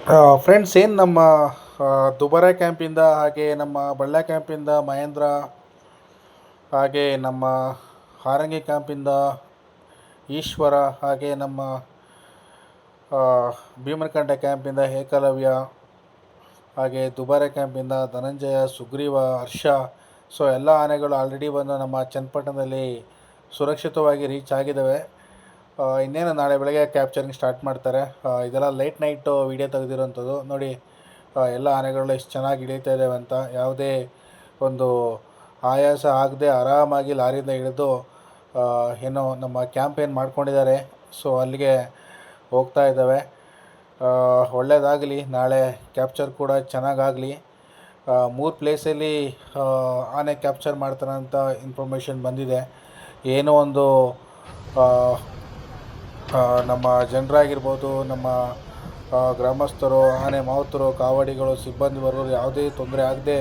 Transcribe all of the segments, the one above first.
Friends, ಏನು ನಮ್ಮ ದುಬಾರೆ ಕ್ಯಾಂಪಿಂದ, ಹಾಗೆ ನಮ್ಮ ಬಳ್ಳ ಕ್ಯಾಂಪಿಂದ ಮಹೇಂದ್ರ, ಹಾಗೆ ನಮ್ಮ ಹಾರಂಗಿ ಕ್ಯಾಂಪಿಂದ ಈಶ್ವರ, ಹಾಗೆ ನಮ್ಮ ಭೀಮನಕಂಟೆ ಕ್ಯಾಂಪಿಂದ ಏಕಲವ್ಯ, ಹಾಗೆ ದುಬಾರೆ ಕ್ಯಾಂಪಿಂದ ಧನಂಜಯ, ಸುಗ್ರೀವ, ಹರ್ಷ. ಸೊ ಎಲ್ಲ ಆನೆಗಳು ಆಲ್ರೆಡಿ ಬಂದು ನಮ್ಮ ಚನ್ನಪಟ್ಟಣದಲ್ಲಿ ಸುರಕ್ಷಿತವಾಗಿ ರೀಚ್ ಆಗಿದ್ದಾವೆ. ಇನ್ನೇನು ನಾಳೆ ಬೆಳಗ್ಗೆ ಕ್ಯಾಪ್ಚರಿಂಗ್ ಸ್ಟಾರ್ಟ್ ಮಾಡ್ತಾರೆ. ಇದೆಲ್ಲ ಲೇಟ್ ನೈಟು ವೀಡಿಯೋ ತೆಗೆದಿರೋಂಥದ್ದು ನೋಡಿ. ಎಲ್ಲ ಆನೆಗಳು ಎಷ್ಟು ಚೆನ್ನಾಗಿ ಇಳೀತಾ ಇದ್ದಾವೆ ಅಂತ. ಯಾವುದೇ ಒಂದು ಆಯಾಸ ಆಗದೆ ಆರಾಮಾಗಿ ಲಾರಿಯಿಂದ ಇಳಿದು ಏನೋ ನಮ್ಮ ಕ್ಯಾಂಪ್ ಏನು ಮಾಡ್ಕೊಂಡಿದ್ದಾರೆ, ಸೊ ಅಲ್ಲಿಗೆ ಹೋಗ್ತಾ ಇದ್ದಾವೆ. ಒಳ್ಳೆಯದಾಗಲಿ, ನಾಳೆ ಕ್ಯಾಪ್ಚರ್ ಕೂಡ ಚೆನ್ನಾಗಾಗಲಿ. 3 ಪ್ಲೇಸಲ್ಲಿ ಆನೆ ಕ್ಯಾಪ್ಚರ್ ಮಾಡ್ತಾರೆ ಅಂತ ಇನ್ಫಾರ್ಮೇಷನ್ ಬಂದಿದೆ. ಏನೋ ಒಂದು ನಮ್ಮ ಜನರಾಗಿರ್ಬೋದು, ನಮ್ಮ ಗ್ರಾಮಸ್ಥರು, ಆನೆ ಮಾವುತರು, ಕಾವಡಿಗಳು, ಸಿಬ್ಬಂದಿ ವರ್ಗರು ಯಾವುದೇ ತೊಂದರೆ ಆಗದೆ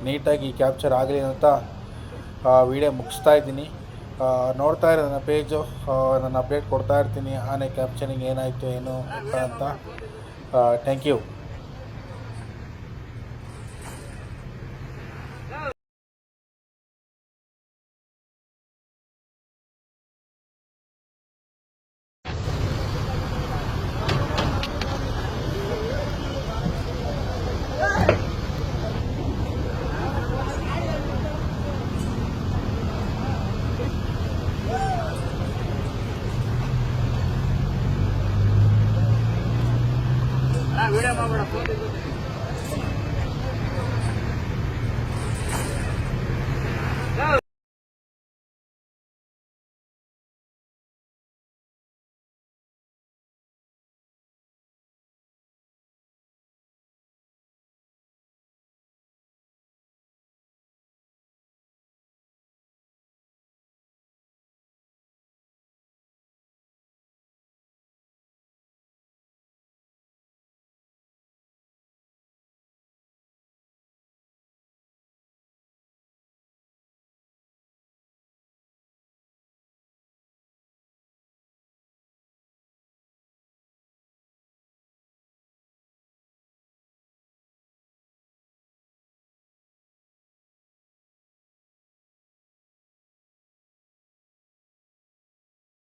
ನೀಟಾಗಿ ಕ್ಯಾಪ್ಚರ್ ಆಗಲಿ ಅಂತ ವಿಡಿಯೋ ಮುಗಿಸ್ತಾ ಇದ್ದೀನಿ. ನೋಡ್ತಾ ಇರೋ ನನ್ನ ಪೇಜು, ನಾನು ಅಪ್ಡೇಟ್ ಕೊಡ್ತಾ ಇರ್ತೀನಿ ಆನೆ ಕ್ಯಾಪ್ಚರಿಂಗ್ ಏನಾಯಿತು ಏನು ಅಂತ. Thank you. ವಿಡಿಯೋ ಮಾಡಬೇಡ.